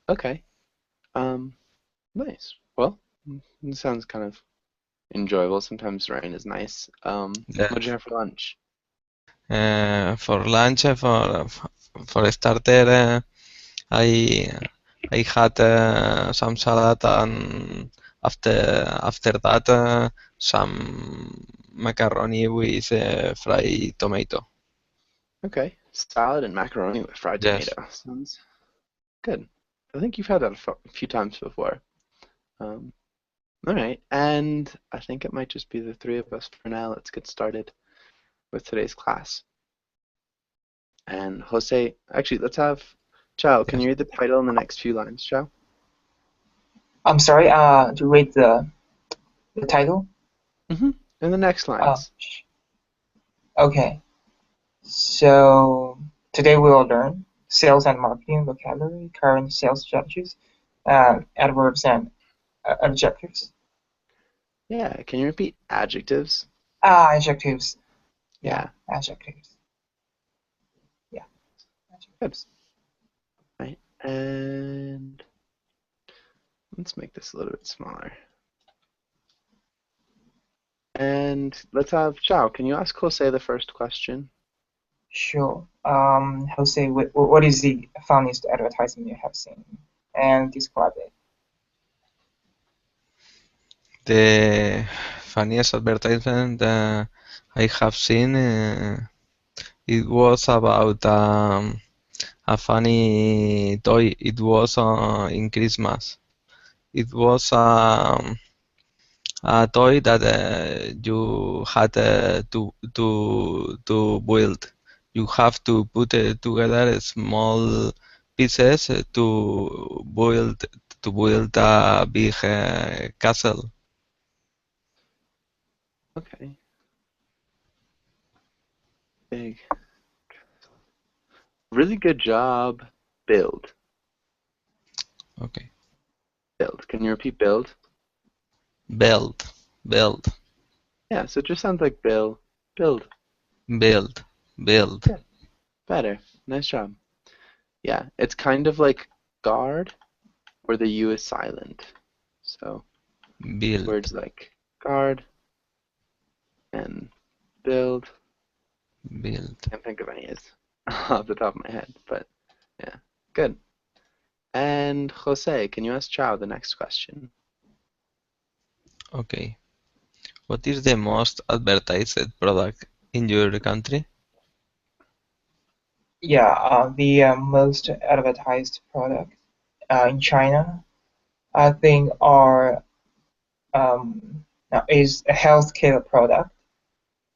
Okay. Um, nice. Well, it sounds kind of enjoyable. Sometimes rain is nice. What'd you Yes. have for lunch? For lunch, for starter, I I had some salad, and after that some macaroni with fried tomato. Okay. Salad and macaroni with fried Yes. tomato. Sounds good. I think you've had that a few times before. Um, all right. And I think it might just be the three of us for now. Let's get started with today's class. And Jose, actually, let's have Chao. Can Yes. you read the title in the next few lines, Chao? I'm sorry, to read the title. Mm-hmm. In the next Uh, lines. okay. So today we will learn sales and marketing vocabulary, current sales strategies, adverbs and adjectives. Yeah. Can you repeat adjectives? Adjectives. Yeah, Yeah. adjectives. Yeah, Good. adjectives. Right. And let's make this a little bit smaller. And let's have Chao. Can you ask Jose the first question? Sure. Jose, what is the funniest advertisement you have seen? And describe it. The funniest advertisement I have seen, it was about a funny toy. It was in Christmas. It was a toy that you had to build. You have to put together small pieces to build a big castle. Okay. Big. Really good job. Build. Okay. Build. Can you repeat build? Build, build, Yeah, so it just sounds like Bill. Build. build, build, Yeah, better. Nice job. Yeah, it's kind of like guard where the U is silent. So build, words like guard and build. build. Can't think of any is off the top of my head, but yeah, good. And Jose, can you ask Chao the next question? Okay. What is the most advertised product in your country? Yeah, the most advertised product in China, I think, are is a healthcare product.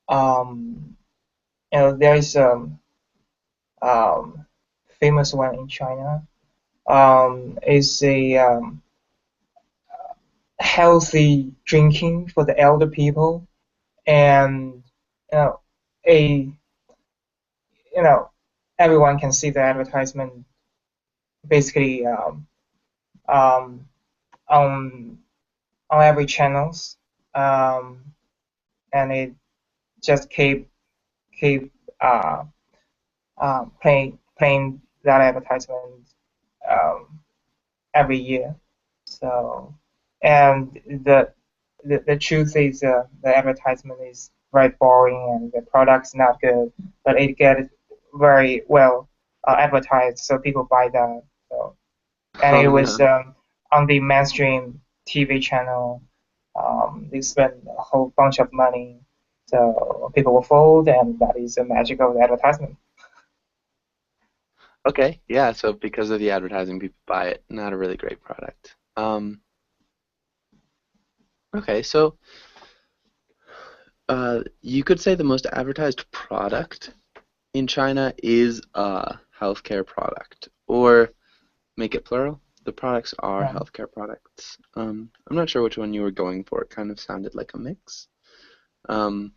Um, there is um, famous one in China. Is a healthy drinking for the elder people, and you know, a you know everyone can see the advertisement basically um, on every channels, um, and it just keep uh, playing that advertisement um, every year. So, and the truth is, the advertisement is very boring and the product's not good, but it gets very well advertised, so people buy that. So, and it Oh was no. on the mainstream TV channel. They spent a whole bunch of money, so people will fold, and that is the magic of the advertisement. Okay, yeah, so because of the advertising, people buy it. Not a really great product. Okay, so you could say the most advertised product in China is a healthcare product, or make it plural. The products are Um, healthcare products. I'm not sure which one you were going for. It kind of sounded like a mix. Um,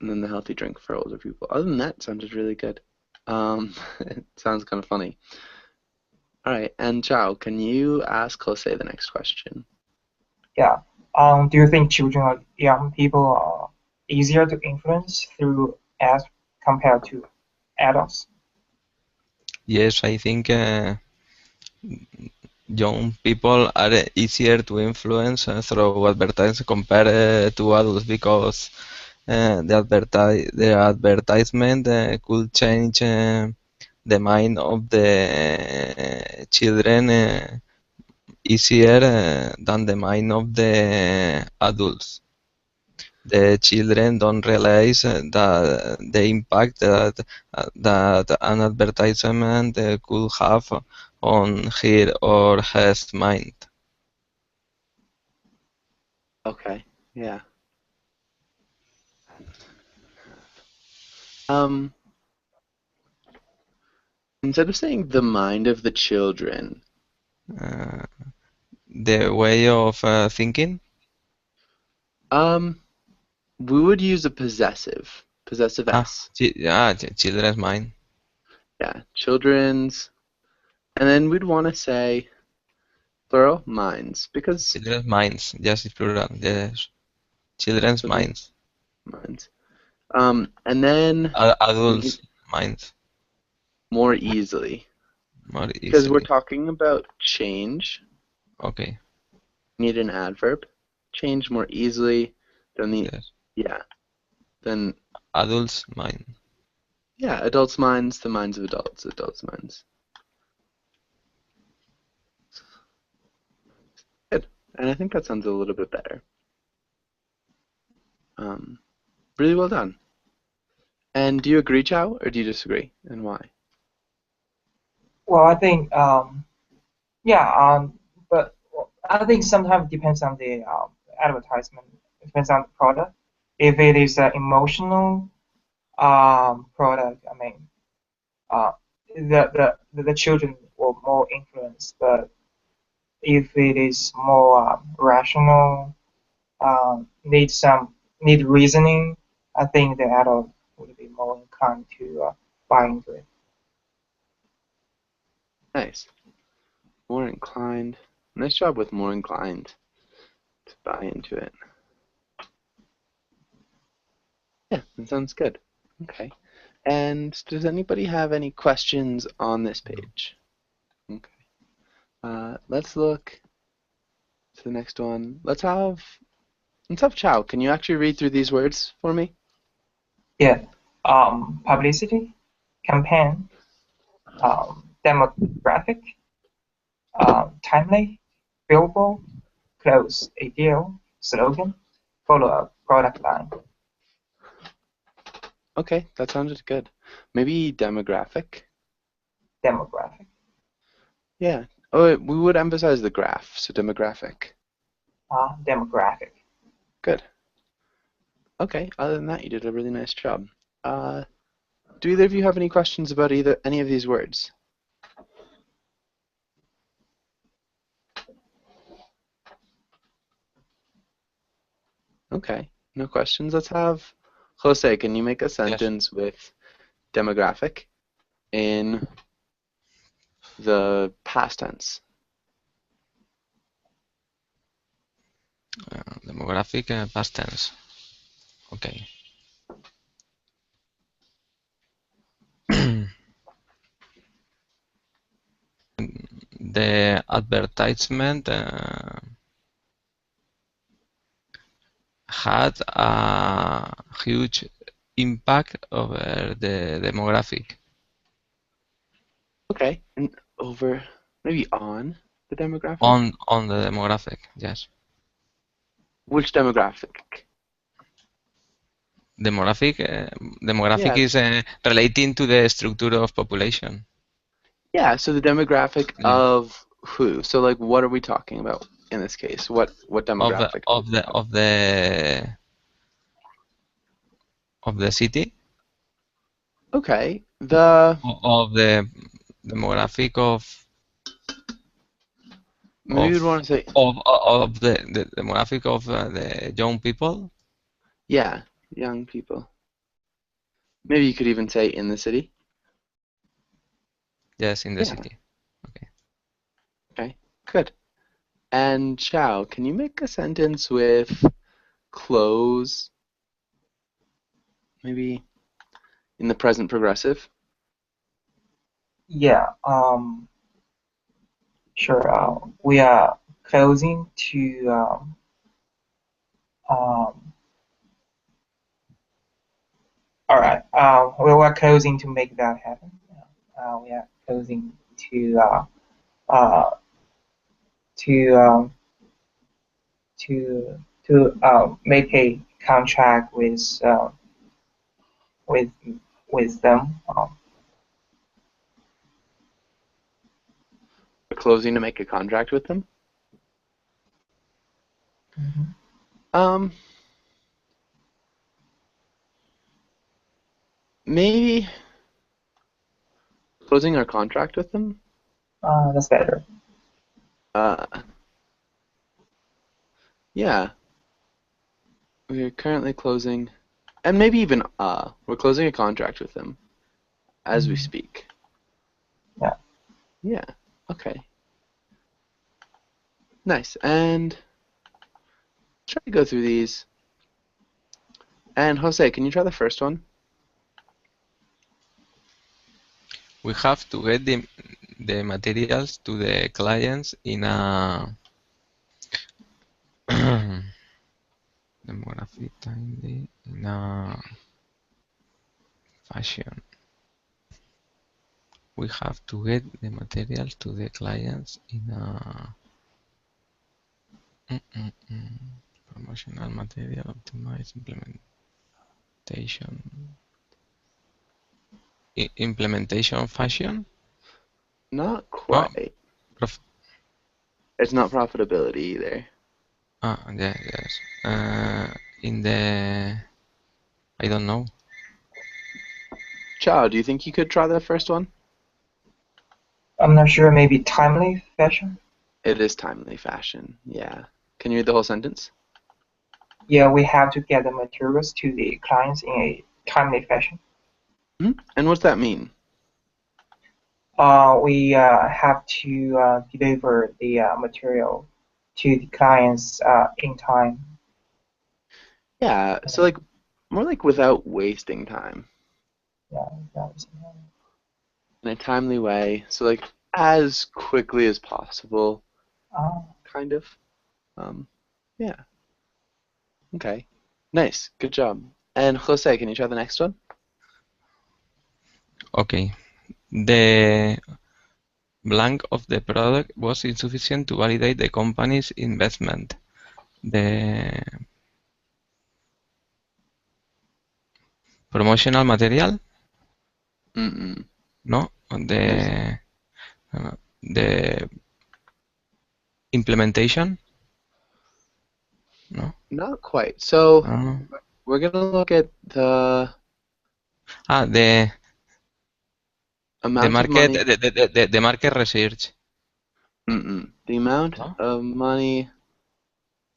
and then the healthy drink for older people. Other than that, it sounded really good. It sounds kind of funny. All right, and Chao, can you ask Jose the next question? yeah. Do you think children or young people are easier to influence through ads compared to adults? Yes, I think young people are easier to influence through advertising compared to adults because the advertisement could change the mind of the children easier than the mind of the adults. The children don't realize that the impact that an advertisement could have on her or his mind. Okay. Yeah. Um, instead of saying the mind of the children, Uh, the way of thinking. um, we would use a possessive S. Children's mind. Yeah, children's, and then we'd want to say plural minds because Children's minds. Yes, it's plural. Yes. Children's children minds. minds. And then we need Adults' minds more easily more because we're easily. talking about change. Okay. Need an adverb. Change more easily than the Yes. yeah. Then Adults' mind. yeah, adults' minds, the minds of adults, adults' minds. Good. And I think that sounds a little bit better. Um, really well done. And do you agree, Chow, or do you disagree, and why? Well, I think yeah, but I think sometimes it depends on the advertisement. It depends on the product. If it is an emotional product, I mean, uh, the children will more influence. But if it is more rational, need reasoning, I think the adult would be more inclined to buy into it. Nice. More inclined. Nice job with more inclined to buy into it. Yeah, that sounds good. Okay. And does anybody have any questions on this page? Okay. Let's look to the next one. Let's have Chow. Can you actually read through these words for me? Yeah, publicity, campaign, demographic, timely, billboard, close, ideal, slogan, follow-up, product line, Okay, that sounded good. Maybe demographic. demographic. Yeah. Oh, we would emphasize the graph, so demographic. Demographic. Good. Okay, other than that, you did a really nice job. Do either of you have any questions about any of these words? Okay, no questions. Let's have Jose, can you make a Yes. sentence with demographic in the past tense? Demographic past tense. Okay. The advertisement had a huge impact over the demographic. Okay, and over, maybe on the demographic? On the demographic, yes. Which demographic? Demographic Yeah, is relating to the structure of population. yeah, so the demographic Yeah. of who? So like what are we talking about in this case? What Of the demographic? of the of the of the city, Okay, the of the demographic maybe you'd want to say of the demographic of the young people. yeah, young people. Maybe you could even say in the city. Yes, in the Yeah, city. Okay. okay, good. And Chow, can you make a sentence with close, maybe in the present progressive? Yeah. Sure. We are closing to um, all right. We were closing to make that happen. We are closing uh, to make a contract with with them. We're closing to make a contract with them. Mhm. Um, maybe closing our contract with them. That's better. Uh, yeah, we're currently closing, and maybe even we're closing a contract with them as we Mhm. speak. Yeah. Yeah. Okay. Nice. And try to go through these. And Jose, can you try the first one? We have to get the materials to the clients in a demographic timely in a fashion. We have to get the materials to the clients in a promotional material optimized implementation fashion. Not No, quite. prof It's not profitability either. yeah, yes. In the I don't know. Chao, do you think you could try the first one? I'm not sure. Maybe timely fashion. It is timely fashion. Yeah. Can you read the whole sentence? Yeah, we have to get the materials to the clients in a timely fashion. And what's that mean? We have to deliver the material to the clients in time. Yeah, so like more like without wasting time Yeah, that was, in a timely way. So like as quickly as possible, uh, kind of. Um, yeah. Okay. Nice. Good job. And Jose, can you try the next one? Okay. The blank of the product was insufficient to validate the company's investment. The promotional material? Mm-mm. No. There's The implementation? No. not quite. So Uh, we're gonna look at the the amount of market money. the market research. The amount No. of money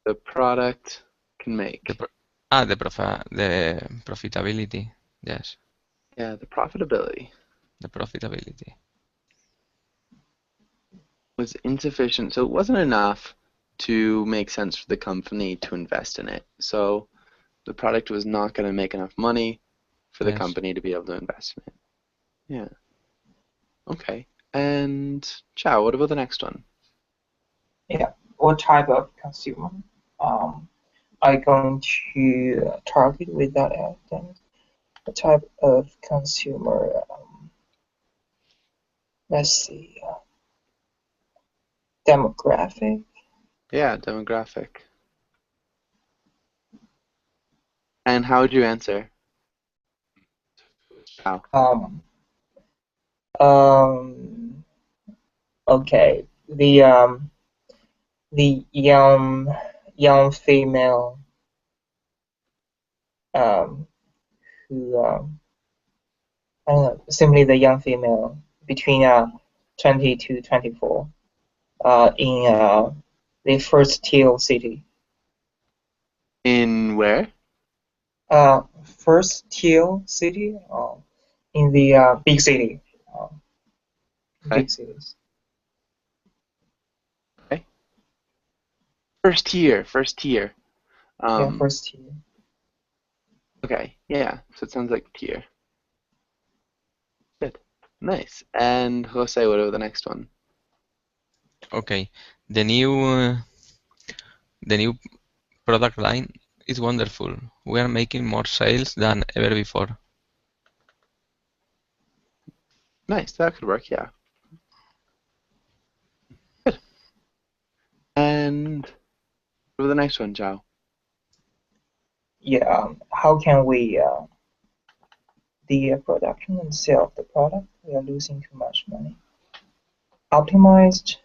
the product can The make. pro the profitability. Yes, Yeah, the profitability the profitability. was insufficient, so it wasn't enough to make sense for the company to invest in it. So the product was not going to make enough money for the Yes. company to be able to invest in it. Yeah. Okay. And Chao, what about the next one? yeah. What type of consumer are you going to target with that ad? Then what type of consumer? Let's see. Demographic. Yeah, demographic. And how would you answer? Chao. Um, um, okay. The young female um, who I don't know, simply the young female between 20 to 24 in the first tier city. In where? First tier city in the big city, uh, Okay. big cities. Okay. First tier, first tier. Yeah, Um, first tier. okay. Yeah, so it sounds like tier. Good. Nice. And Jose, what about the next one? Okay. The new product line is wonderful. We are making more sales than ever before. Nice, that could work, yeah. Good. And what about the next one, Zhao? Yeah. How can we the production and sale of the product? We are losing too much money. Optimized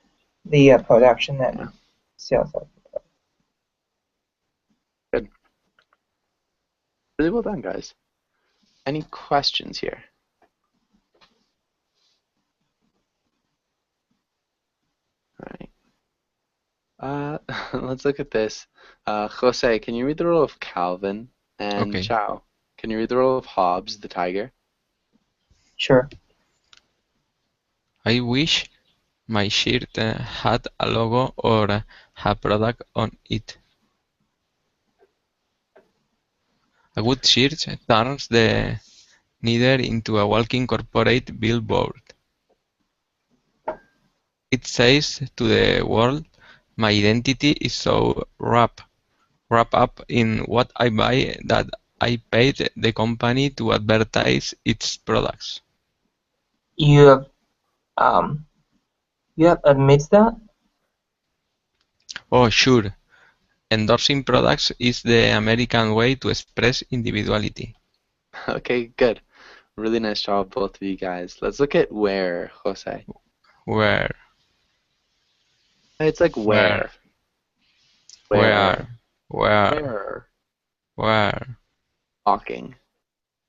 the production Yeah, and sales of the product. good. Really well done, guys. Any questions here? All right. Let's look at this. Jose, can you read the role of Calvin? And Okay. Chao, can you read the role of Hobbs, the tiger? Sure. I wish my shirt had a logo or a product on it. A good shirt turns the neither into a walking corporate billboard. It says to the world, my identity is so wrapped up in what I buy that I paid the company to advertise its products. You have um you have admit that? Oh, sure. Endorsing products is the American way to express individuality. Okay, good. Really nice job, both of you guys. Let's look at where, Jose. Where, It's like where, where, where, where, where, where, walking,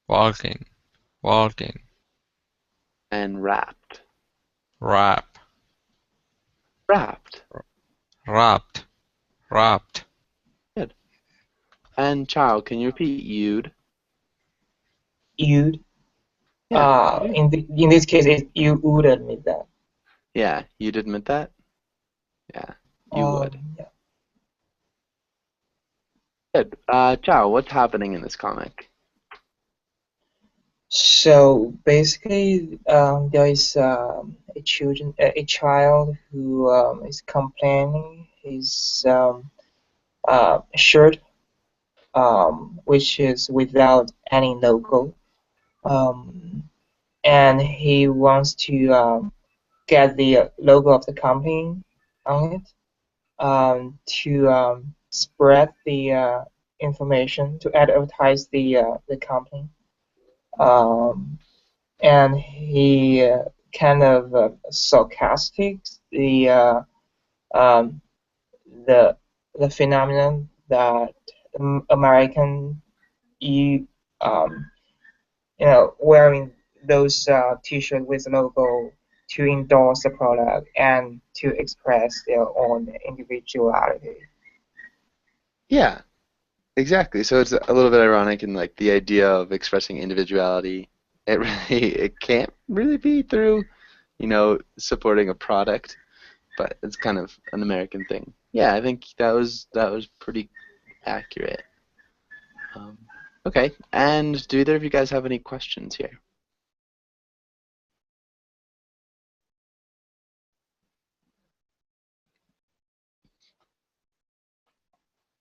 walking, walking, and wrapped. wrap, Wrapped. wrapped, wrapped. Good. And Chao, can you repeat you'd? You'd Yeah. Yeah. in this case you would admit that. Yeah, you'd admit that? Yeah, you would. Yeah. Good. Chao, what's happening in this comic? So basically, there is a child who is complaining his shirt, which is without any logo, um, and he wants to get the logo of the company on it to spread the information to advertise the company. Um, and he kind of sarcastic um, the the phenomenon that American you um, wearing those T-shirts with logo to endorse the product and to express their own individuality. Yeah, exactly. So it's a little bit ironic in like the idea of expressing individuality. It really it can't really be through, supporting a product, but it's kind of an American thing. Yeah, I think that was pretty accurate. Um, okay, and do either of you guys have any questions here?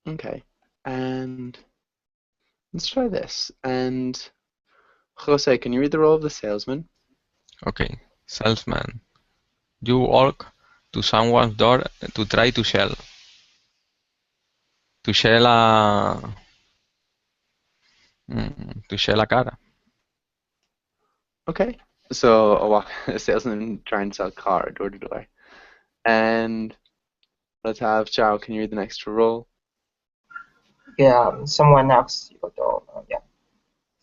Okay, and let's try this. And Jose, can you read the role of the salesman? Okay, salesman. You walk to someone's door to try to sell. To sell a car. Okay, so a salesman trying to sell a car door to door. And let's have Chao. Can you read the next role? Yeah, someone knocks your door. Yeah,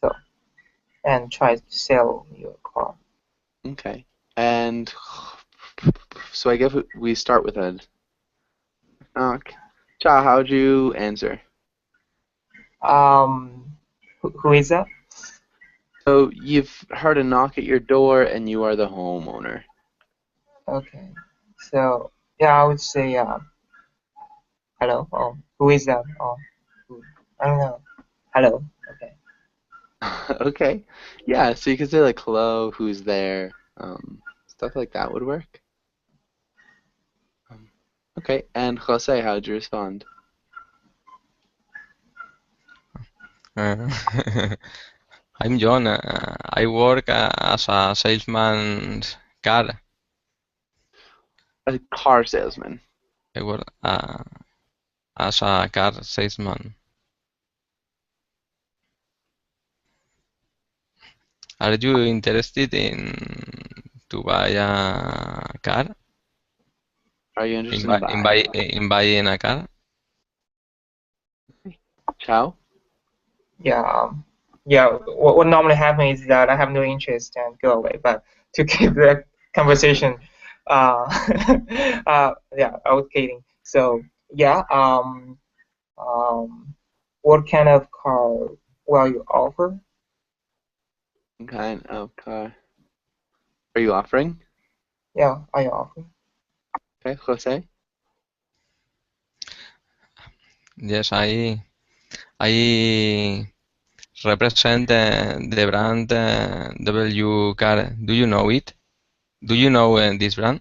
so and tries to sell your car. Okay, and so I guess we start with a knock. Chao, how'd you answer? Who is that? So you've heard a knock at your door, and you are the homeowner. Okay, so yeah, I would say hello. Oh, who is that? Oh, I don't know. Hello. Okay. Okay, yeah. So you can say like, "Hello, who's there?" Stuff like that would work. Okay, and Jose, how would you respond? Uh, I'm John. I work as a salesman's car. A car salesman. I work as a car salesman. Are you interested in to buy a car? Are you interested in buying? In buying a car? Chow? Yeah. Yeah. What normally happens is that I have no interest and go away. But to keep the conversation, uh, yeah, I was kidding. So yeah. What kind of car will you offer? What kind of car are you offering? Yeah, I offer. Okay, Jose? Yes, I represent the brand W car. Do you know it? Do you know this brand?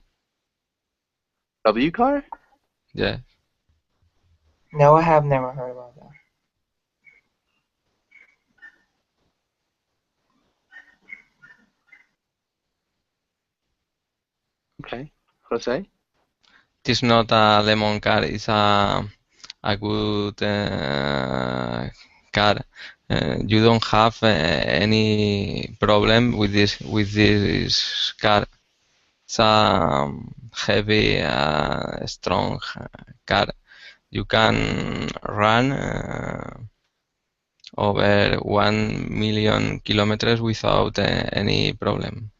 W car? Yeah. No, I have never heard about that. Okay. Jose? It is not a lemon car. It's a good car. You don't have any problem with this car. It's a heavy, strong car. You can run over 1 million kilometers without any problem.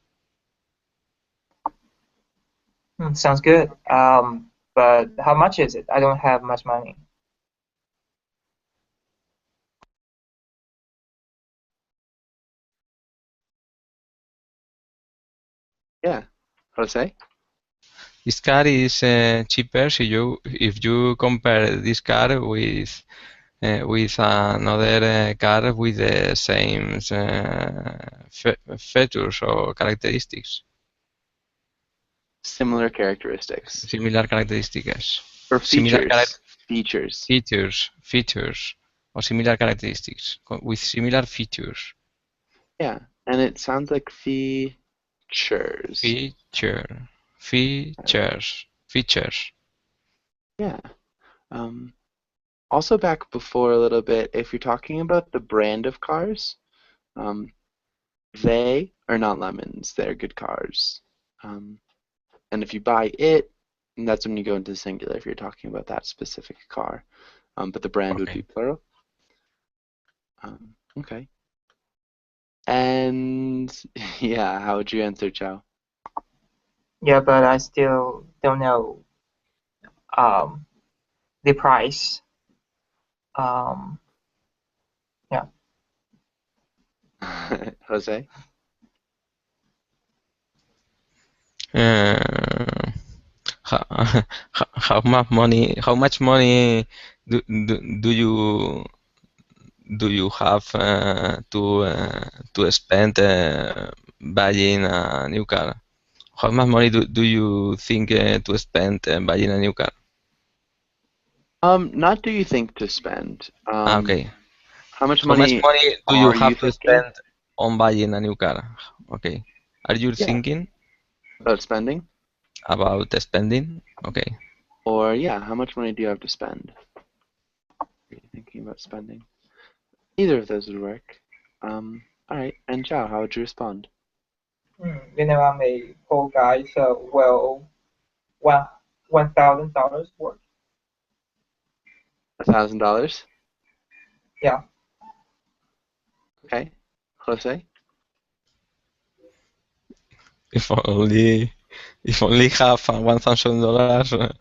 Sounds good. But how much is it? I don't have much money. Yeah. Jose? This car is cheaper if you compare this car with another car with the same features or characteristics, Similar characteristics. similar characteristics, Or similar features. Features. features, or similar characteristics with similar features. Yeah. And it sounds like features. Feature, features. Yeah. Um, Also back before a little bit, if you're talking about the brand of cars, um, they are not lemons. They're good cars. And if you buy it, that's when you go into the singular if you're talking about that specific car. But the brand would be Okay. plural. Okay. And yeah, how would you answer, Chow? Yeah, but I still don't know um the price. Um, yeah. Jose? Uh, how, how much money do, do, do you do you have to spend buying a new car? How much money do you think to spend buying a new car? Not do you think to spend. Okay. How much How much money money do you are you have to thinking? spend on buying a new car? Okay. Are you Yeah, thinking about spending? about spending? Okay. Or yeah, how much money do you have to spend? Are you thinking about spending? Either of those would work. All right. And Chow, how would you respond? I'm a poor guy, so well, one $1,000 worth. $1,000? Yeah. Okay. Jose? If only have $1,000,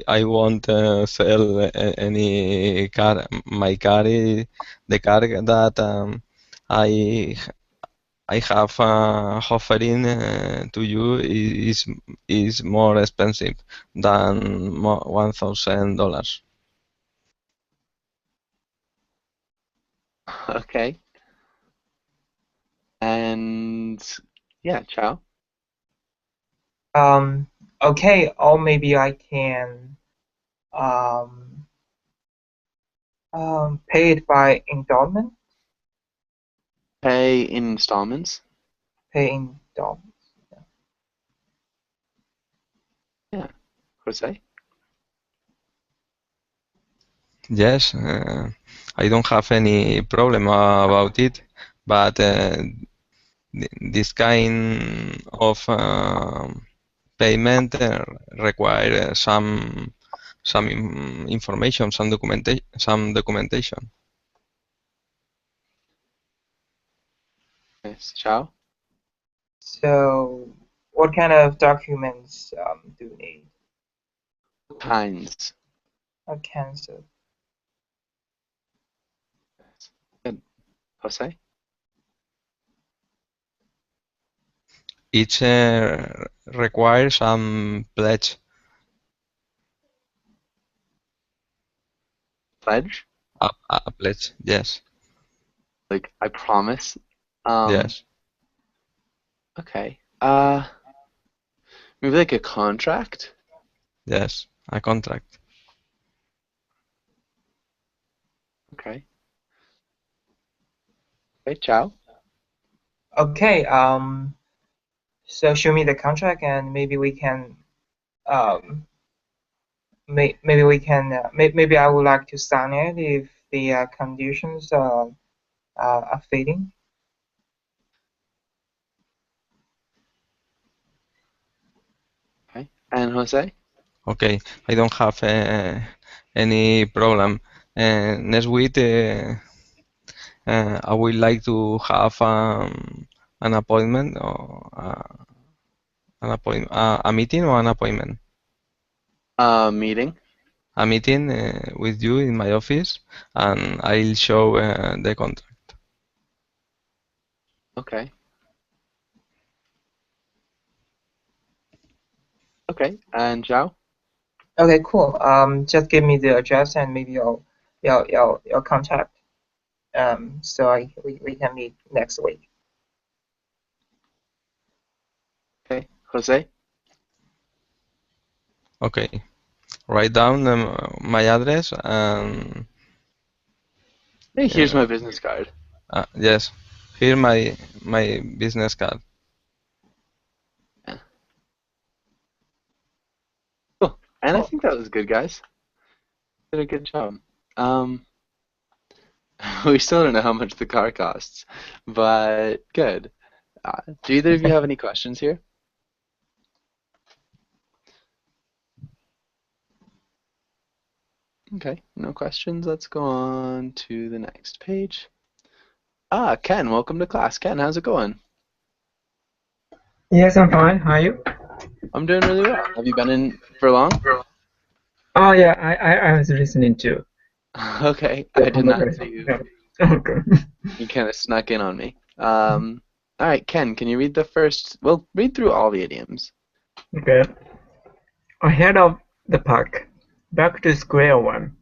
I won't sell any car. My car is the car that I I have offering to you is more expensive than $1,000. Okay. And Yeah, Chow. Okay, or maybe I can um, pay it by installment. Pay in installments. Pay installment. Yeah. Jose? Yes, I don't have any problem about it, but this kind of payment require some information, some documentation. Yes, Chow? So, what kind of documents do you need? Kinds. A cancel. Yes. Good. Jose? Each requires some pledge. Pledge? A pledge, yes, Like, I promise. yes, Okay. Maybe like a contract? yes, a contract. Okay. Okay, Chow? Okay. So show me the contract, and maybe we can um, maybe we can maybe I would like to sign it if the conditions are fitting. Okay. And Jose? Okay, I don't have any problem. Next week, I would like to have an appointment or a meeting or an appointment. Meeting? A meeting with you in my office, and I'll show the contract. Okay. Okay. And Chow? Okay, cool. Just give me the address and maybe your contact. So we can meet next week. Okay. Jose? Okay, write down my address and Hey, here's uh, my business card. yes, here my business card. Yeah. Cool. And I Cool. think that was good, guys. Did a good job. Um, we still don't know how much the car costs, but good. Do either of you have any questions here? Okay, no questions. Let's go on to the next page. Ken, welcome to class. Ken, how's it going? Yes, I'm fine. How are you? I'm doing really well. Have you been in for long? Oh yeah, I was listening to Okay, the I did not see conversation. you. Yeah. Okay. You kind of snuck in on me. All right, Ken, can you read the first? Well, read through all the idioms. Okay. Ahead of the park, back to square one.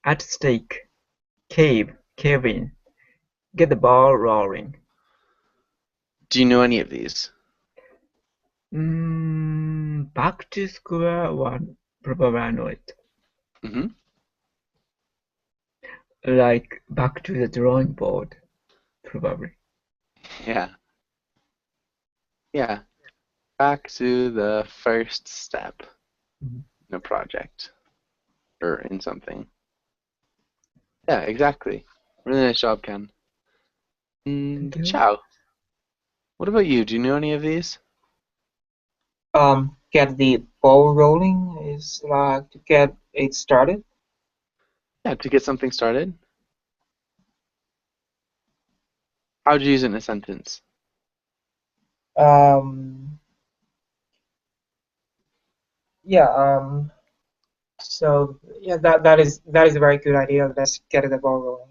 At stake, cave in. Get the ball rolling. Do you know any of these? Back to square one. Probably I know it. Mm-hmm. Like back to the drawing board. Probably. Yeah. Yeah. Back to the first step Mhm. in a project or in something. Yeah, exactly. Really nice job, Ken. Thank you. Ciao. What about you? Do you know any of these? Get the ball rolling is like to get it started. Yeah, to get something started. How would you use it in a sentence? Um, yeah. So yeah, that is a very good idea. Let's get the ball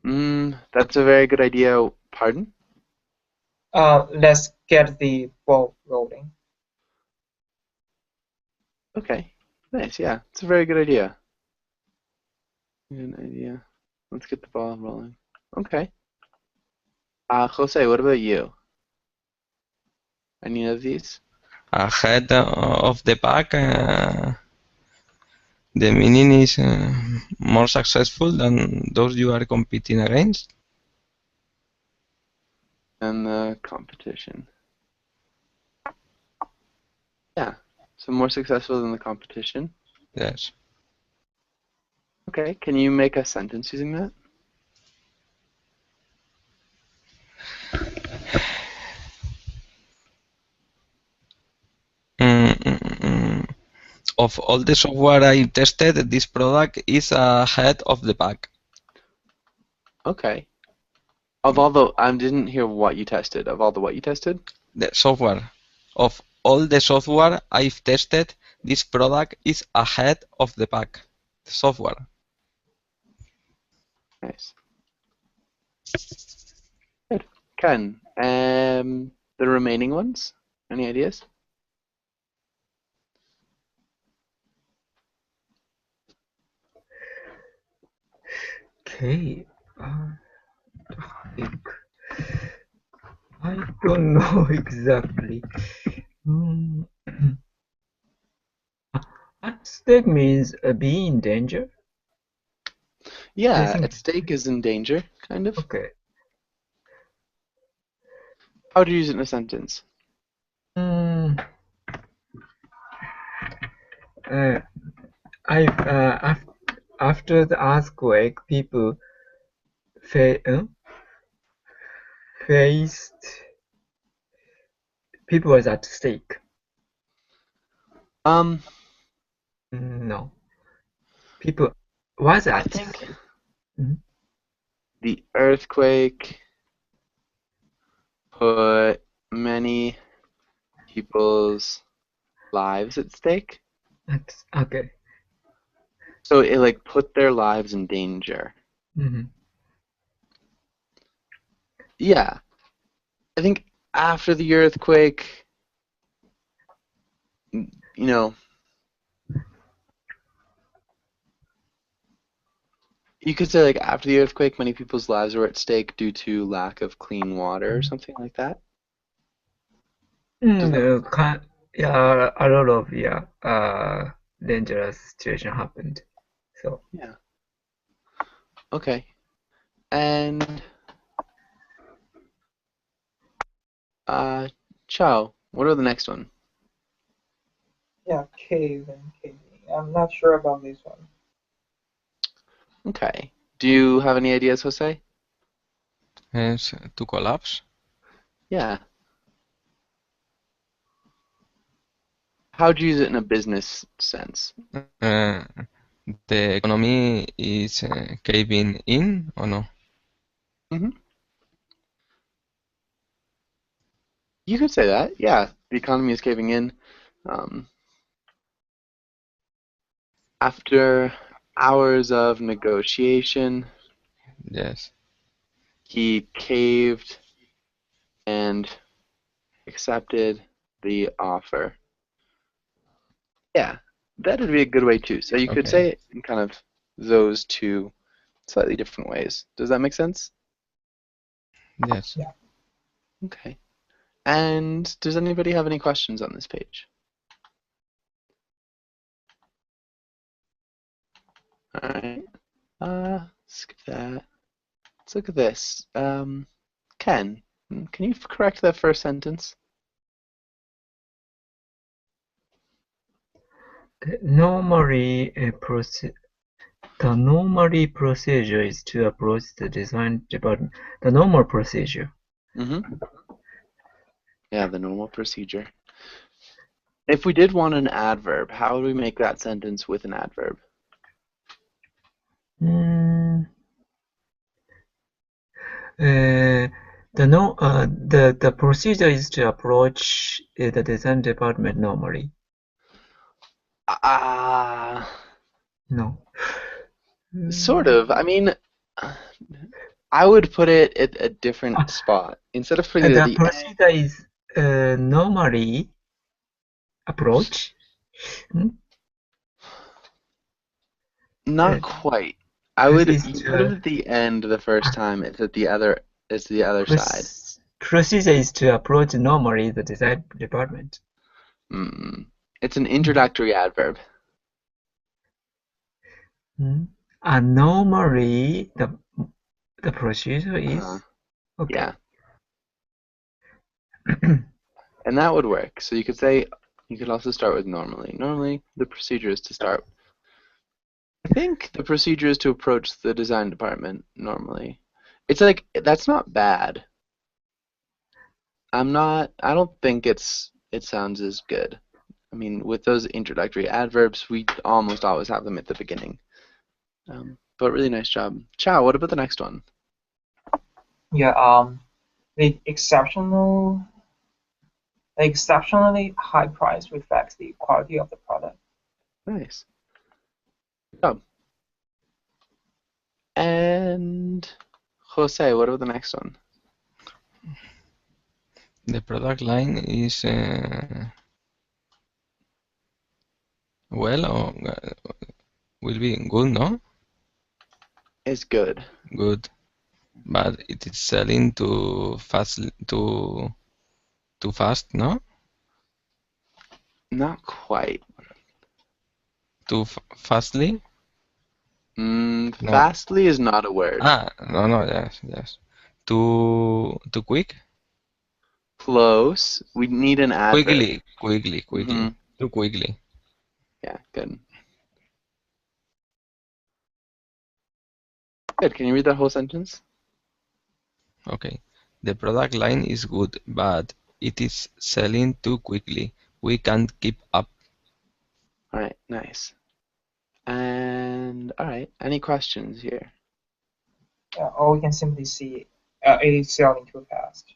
rolling. That's a very good idea. Pardon? Let's get the ball rolling. Okay. Nice, yeah. It's a very good idea. Good idea. Let's get the ball rolling. Okay. Jose, what about you? Any of these? Ahead of the pack, the meaning is more successful than those you are competing against. And the competition. Yeah. So more successful than the competition. Yes. Okay. Can you make a sentence using that? Of all the software I tested, this product is ahead of the pack. Okay. Of all the, I didn't hear what you tested. Of all the what you tested? The software. Of all the software I've tested, this product is ahead of the pack. The software. Nice. Good. Ken, the remaining ones? Any ideas? Okay. Think. I don't know exactly. Mm. At stake means be in danger. Yeah, think- at stake is in danger, kind of. Okay. How would you use it in a sentence? Mm. After the earthquake, people faced people was at stake. No, people was I at think stake. Mhm. the earthquake put many people's lives at stake. Okay. So it like put their lives in danger. Mhm. Yeah. I think after the earthquake, you know, you could say like after the earthquake, many people's lives were at stake due to lack of clean water or something like that. Does that Yeah, a lot of dangerous situation happened. So Yeah. Okay. And Chow, what are the next one? Yeah, cave and caving. I'm not sure about this one. Okay. Do you have any ideas, Jose? Is to collapse. Yeah. How'd you use it in a business sense? The economy is caving in or no? hmm You could say that. Yeah. The economy is caving in. Um, after hours of negotiation, Yes. he caved and accepted the offer. Yeah, that'd be a good way too. So you could Okay. say it in kind of those two slightly different ways. Does that make sense? Yes. Yeah. Okay. And does anybody have any questions on this page? All right. Skip that. Let's look at this. Ken, can you correct that first sentence? normally the normally procedure is to approach the design department. The normal procedure. Mm-hmm. Yeah, the normal procedure. If we did want an adverb, how would we make that sentence with an adverb? Mm, the procedure is to approach the design department normally. No. Sort of. I mean, I would put it at a different spot. Instead of putting it at The the end, procedure is normally approach. not quite. I This would is you put it at the end the first time. It's at the other. It's the other side. procedure is to approach normally the design department. It's an introductory adverb. And normally the procedure is okay. Yeah. And that would work. So you could say, you could also start with normally. Normally, the procedure is to start. I think the procedure is to approach the design department normally. It's like, that's not bad. I don't think it sounds as good. I mean, with those introductory adverbs, we almost always have them at the beginning. But really nice job. Chow, what about the next one? Yeah, the exceptionally high price reflects the quality of the product. Nice. Good job. And Jose, what about the next one? The product line is well, or will be good, no? It's good. Good, but it is selling too fast, too fast, no? Not quite. Too fastly? No. Fastly is not a word. No, yes. Too quick? Close. We need an adverb. Quickly. Too quickly. Yeah, good. Good. Can you read that whole sentence? Okay. The product line is good, but it is selling too quickly. We can't keep up. All right, nice. And all right, any questions here? Or we can simply see it is selling too fast.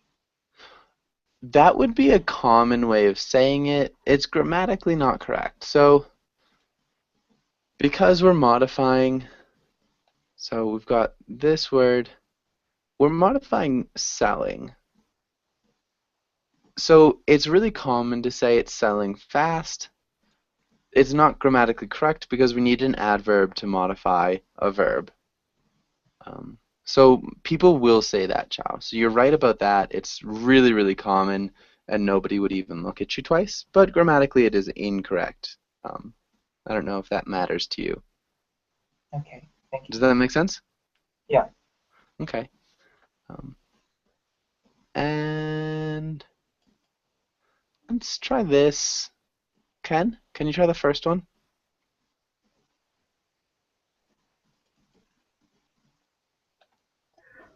That would be a common way of saying it. It's grammatically not correct. So because we're modifying, so we've got this word, we're modifying selling. So it's really common to say it's selling fast. It's not grammatically correct because we need an adverb to modify a verb. So people will say that, Chow. So you're right about that. It's really, really common, and nobody would even look at you twice. But grammatically, it is incorrect. I don't know if that matters to you. Okay, thank you. Does that make sense? Yeah. Okay. And let's try this. Ken, can you try the first one?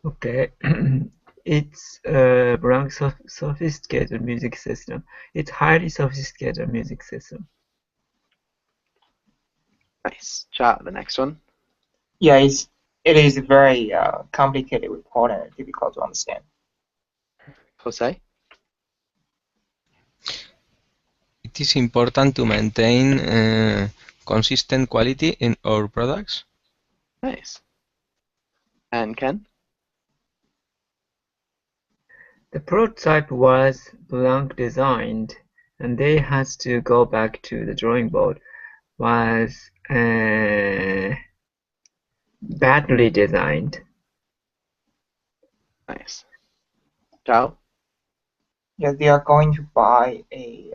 Okay. It's a Blanc sophisticated music system. It's highly sophisticated music system. Nice. Chow, the next one. Yeah, it is very complicated report and difficult to understand. Jose? It is important to maintain consistent quality in our products. Nice. And Ken? The prototype was Blanc designed, and they had to go back to the drawing board. Was badly designed. Nice. Chow? Yeah, they are going to buy a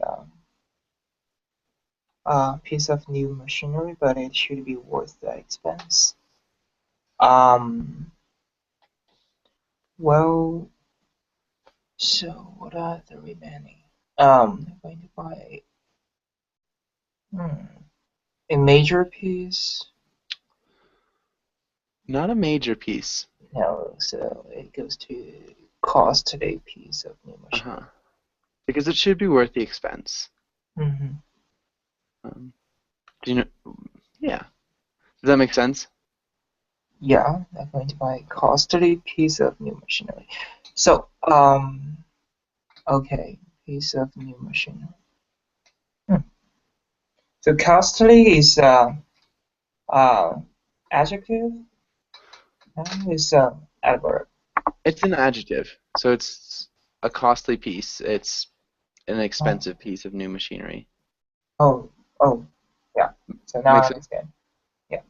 piece of new machinery, but it should be worth the expense. Well, so what are the remaining? They're going to buy a major piece. Not a major piece. No, so it goes to costly piece of new machinery. Because it should be worth the expense. Mm-hmm. Do you know? Yeah. Does that make sense? Yeah, they're going to buy a costly piece of new machinery. So, okay, piece of new machinery. So costly is adjective. Is adverb. It's an adjective. So it's a costly piece. It's an expensive piece of new machinery. Oh, yeah. So now I Makes sense? understand. Yeah.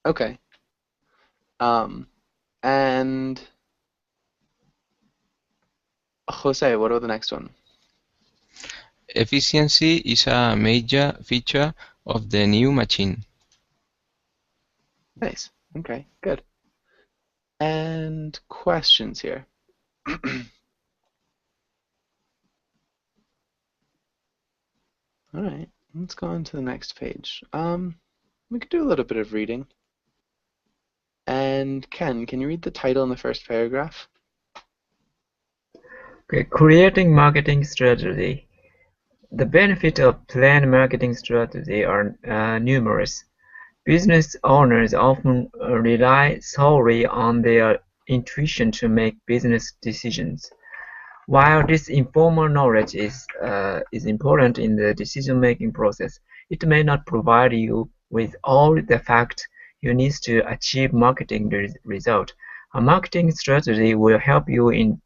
Okay. And Jose, what about the next one? Efficiency is a major feature of the new machine. Nice. Okay, good. And questions here. All right, let's go on to the next page. We could do a little bit of reading. And Ken, can you read the title in the first paragraph? Okay, creating marketing strategy. The benefits of planned marketing strategy are numerous. Business owners often rely solely on their intuition to make business decisions. While this informal knowledge is important in the decision-making process, it may not provide you with all the facts you need to achieve marketing result. A marketing strategy will help you in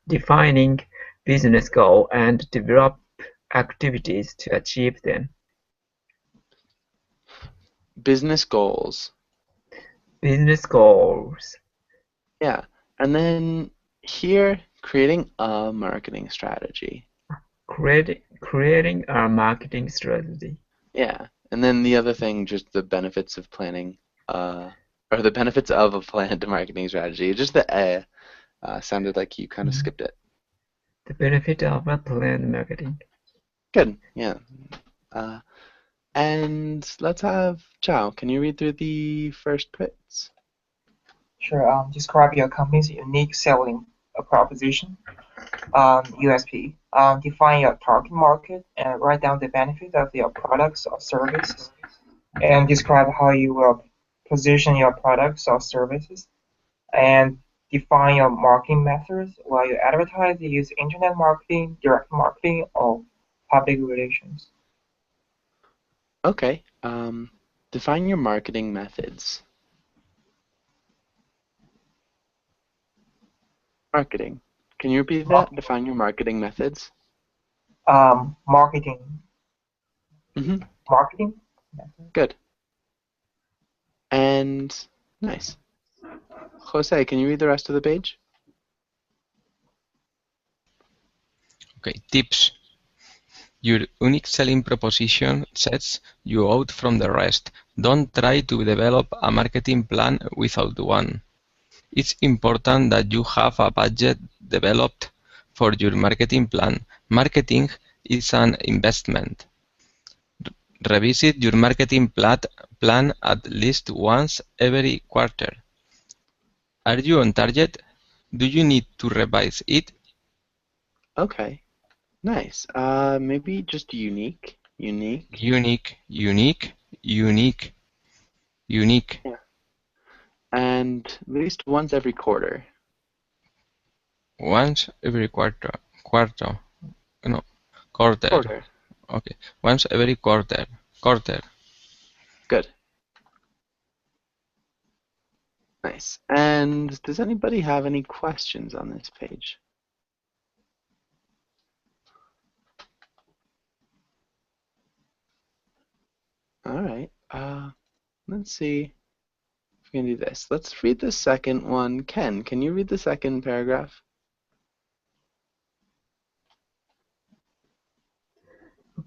defining business goals and develop activities to achieve them. Business goals. Business goals. Yeah, and then here, creating a marketing strategy. Creating a marketing strategy. Yeah, and then the other thing, just the benefits of planning, or the benefits of a planned marketing strategy. Just the sounded like you kind of skipped it. The benefit of a planned marketing. Good, yeah. And let's have Chao. Can you read through the first bits? Sure. Describe your company's unique selling proposition, USP. Define your target market and write down the benefits of your products or services. And describe how you will position your products or services. And define your marketing methods. While you advertise, you use internet marketing, direct marketing, or public relations. Okay. Define your marketing methods. Marketing. Can you repeat that? Define your marketing methods. Marketing. Mm-hmm. Marketing. Good. And nice. Jose, can you read the rest of the page? Okay, tips. Your unique selling proposition sets you out from the rest. Don't try to develop a marketing plan without one. It's important that you have a budget developed for your marketing plan. Marketing is an investment. Revisit your marketing plan at least once every quarter. Are you on target? Do you need to revise it? Okay. Nice. Maybe just unique. Unique. Unique. Yeah. And at least once every quarter. Once every quarter. No, quarter. Quarter. Okay. Once every quarter. Good. Nice. And does anybody have any questions on this page? All right. Let's see if we can do this. Let's read the second one. Ken, can you read the second paragraph?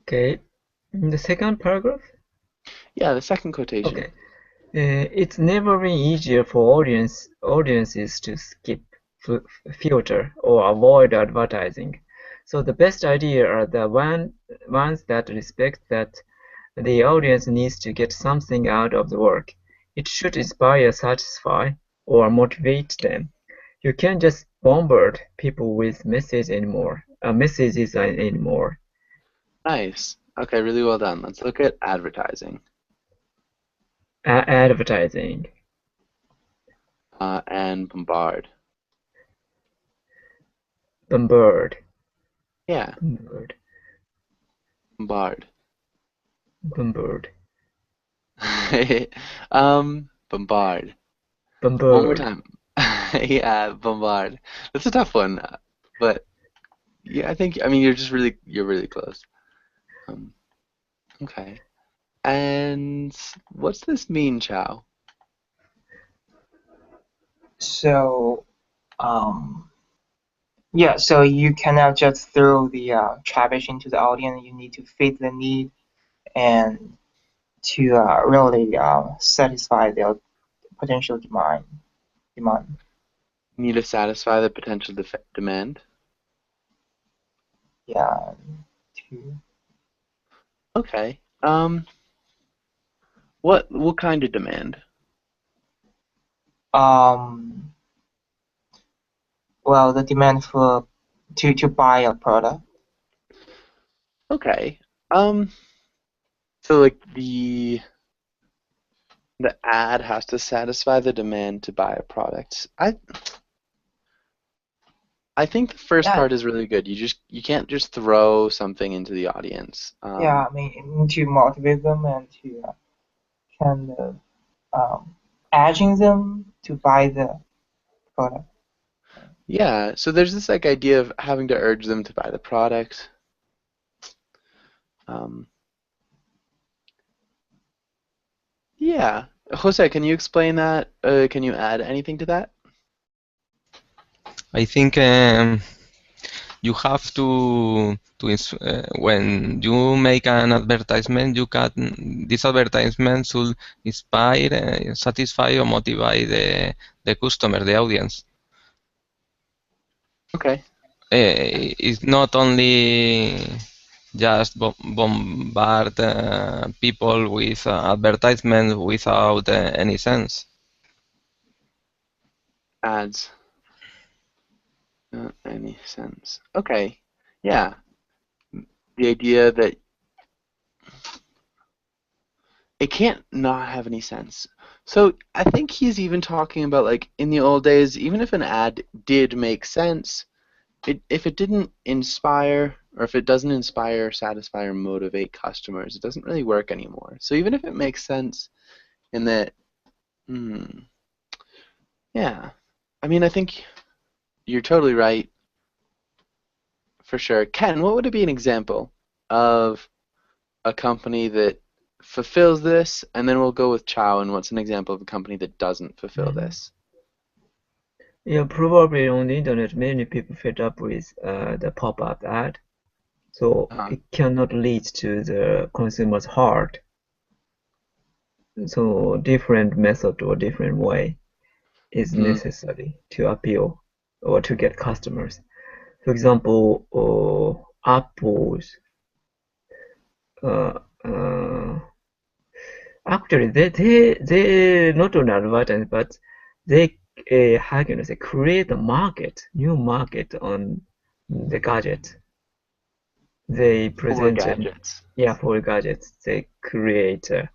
Okay. The second paragraph? Yeah, the second quotation. Okay. It's never been easier for audiences to skip, filter, or avoid advertising. So the best idea are the ones that respect that the audience needs to get something out of the work. It should inspire, satisfy, or motivate them. You can't just bombard people with messages anymore. Nice. Okay, really well done. Let's look at advertising. Advertising. And bombard. Bombard. Yeah. Bombard. Bombard. Bombard. Bombard. Bombard. One more time. Yeah, bombard. That's a tough one, but yeah, I mean, you're really close. Okay. And what's this mean, Chao? So, um, Yeah, so you cannot just throw the trash into the audience. You need to fit the need and to really satisfy their potential demand. Need to satisfy the potential demand. Yeah. To Okay. What kind of demand? well, the demand for to buy a product. Okay. So like the ad has to satisfy the demand to buy a product. I think the first Yeah. part is really good. You can't just throw something into the audience. Yeah, I mean, to motivate them and to kind of urging them to buy the product. Yeah, so there's this like idea of having to urge them to buy the product. Um, yeah, Jose, can you explain that? Can you add anything to that? I think you have to when you make an advertisement, this advertisement should inspire, satisfy, or motivate the customer, the audience. Okay. It's not only just bombard people with advertisements without any sense. Ads. Any sense. Okay. Yeah. The idea that it can't not have any sense. So I think he's even talking about like in the old days, even if an ad did make sense, if it didn't inspire or if it doesn't inspire, satisfy, or motivate customers, it doesn't really work anymore. So even if it makes sense in that, yeah, I mean, I think you're totally right for sure. Ken, what would it be an example of a company that fulfills this, and then we'll go with Chow, and what's an example of a company that doesn't fulfill this? Yeah, probably on the internet, many people fed up with the pop-up ad, so it cannot lead to the consumer's heart. So different method or different way is necessary to appeal or to get customers. For example, Apple's actually they not only advertise, but they how can I say, create a new market on the gadget. They present For gadgets. For gadgets. They create a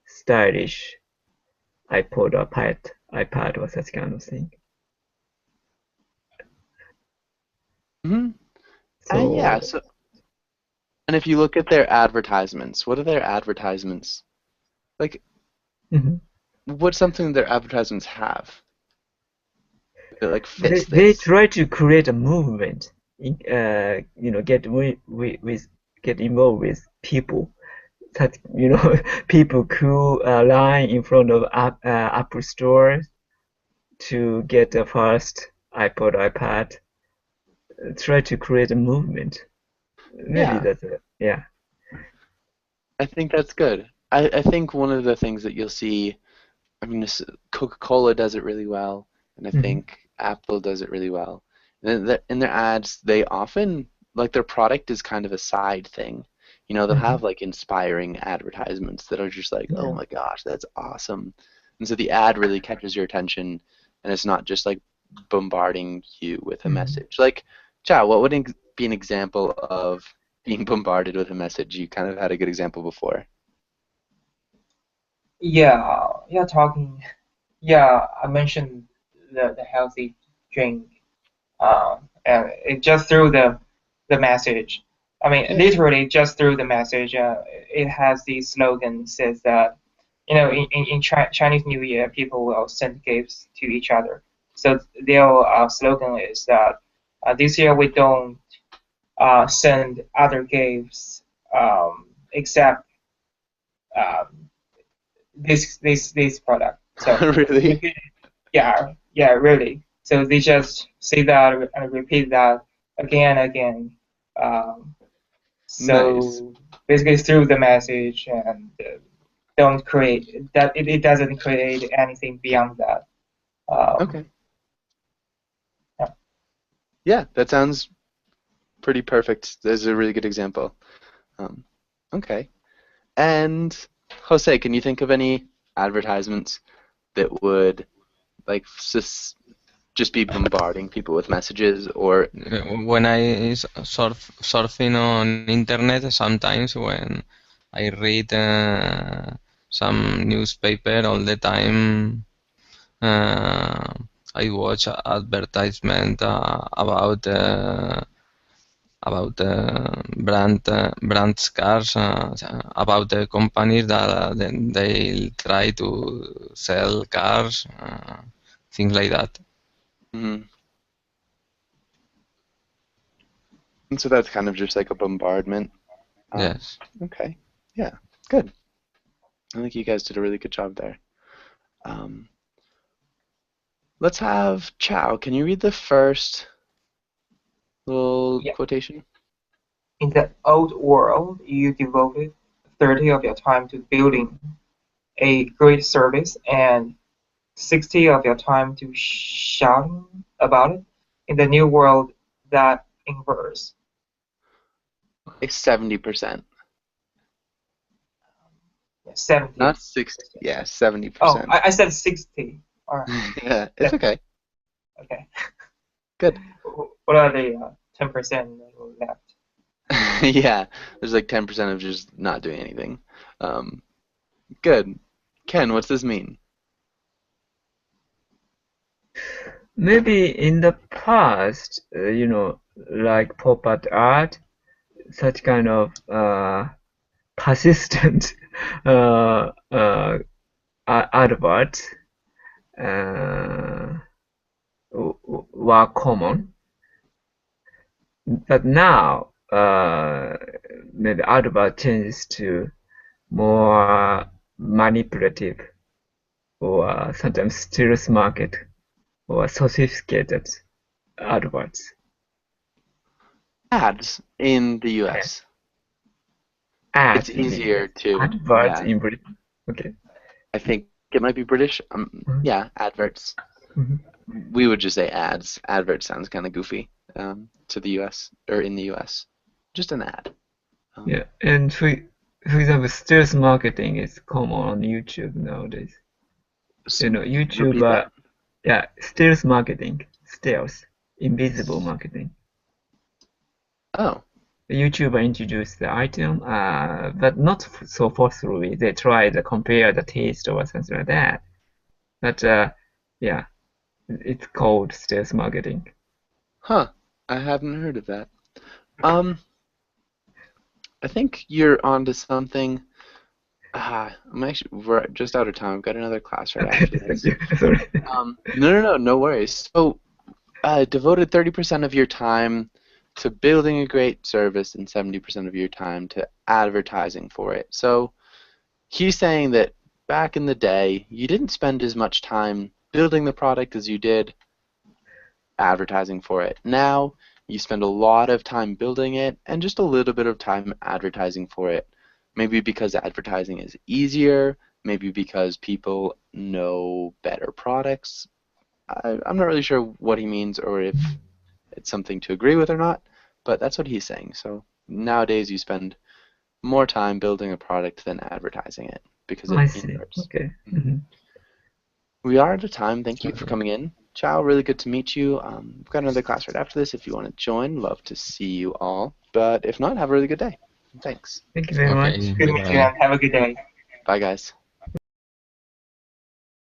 stylish iPod or iPad or such kind of thing. Yeah. So, and if you look at their advertisements, what are their advertisements? Like, what's something their advertisements have that like fits They this? try to create a movement. Get involved with people. That people who line in front of Apple Store to get the first iPod, iPad. Try to create a movement. Maybe that's it. Yeah. I think that's good. I think one of the things that you'll see, I mean, Coca-Cola does it really well, and I think Apple does it really well. And in their ads, they often, like their product is kind of a side thing. They'll have like inspiring advertisements that are just like, oh my gosh, that's awesome. And so the ad really catches your attention, and it's not just like bombarding you with a message. Like, Chow, what would be an example of being bombarded with a message? You kind of had a good example before. I mentioned the healthy drink, and it just through the message. I mean, literally just through the message. It has the slogan says that, in Chinese New Year, people will send gifts to each other. So their slogan is that this year we don't send other gifts except this product. So Really? yeah, really. So they just say that and repeat that again and again. So Nice. basically through the message and don't create that it doesn't create anything beyond that. Okay. Yeah. Yeah, that sounds pretty perfect. That's a really good example. Okay. And Jose, can you think of any advertisements that would like just be bombarding people with messages or When I surfing on internet, sometimes when I read some newspaper all the time, uh, I watch advertisement about brands cars, about the companies that then they try to sell cars, things like that. Mhm. And so that's kind of just like a bombardment. Yes. Okay. Yeah. Good. I think you guys did a really good job there. Um, let's have Chow. Can you read the first little Yeah. quotation? In the old world, you devoted 30 of your time to building a great service and 60 of your time to shouting about it. In the new world, that inverse. It's 70%. 70. Not 60. Yeah, Oh, 70%. I said 60. All right. Yeah, it's okay. Okay. Good. What are the 10% left? Yeah, there's like 10% of just not doing anything. Good. Ken, what's this mean? Maybe in the past, like pop art, such kind of persistent adverts uh, were common. But now, maybe advert changes to more manipulative or sometimes steals market or sophisticated adverts. Ads in the US. It's Ads, easier to, adverts yeah, in Britain. Okay. I think it might be British. Yeah, adverts. Mhm. We would just say ads. Advert sounds kind of goofy to the US or in the US. Just an ad. Yeah, and for example, stealth marketing is common on YouTube nowadays. YouTube, Repeat that. yeah, stealth marketing, stealth, invisible marketing. Oh, The YouTuber introduced the item, but not so forcefully. They try to compare the taste or something like that. But yeah, it's called stealth marketing. huh. I haven't heard of that. Um, I think you're onto something. We're just out of time. I've got another class right Okay, after thank this. you. Sorry. No worries. So, devoted 30% of your time to building a great service and 70% of your time to advertising for it. So, he's saying that back in the day, you didn't spend as much time building the product as you did advertising for it. Now, you spend a lot of time building it and just a little bit of time advertising for it. Maybe because advertising is easier, maybe because people know better products. I'm not really sure what he means or if it's something to agree with or not, but that's what he's saying. So nowadays you spend more time building a product than advertising it because it I see. inverts. Okay. Mm-hmm. We are out of time. Thank you for coming in. Ciao, really good to meet you. We've got another class right after this. If you want to join, love to see you all. But if not, have a really good day. Thanks. Thank you very Okay. much. Good to meet you Bye. and have a good day. Bye, guys.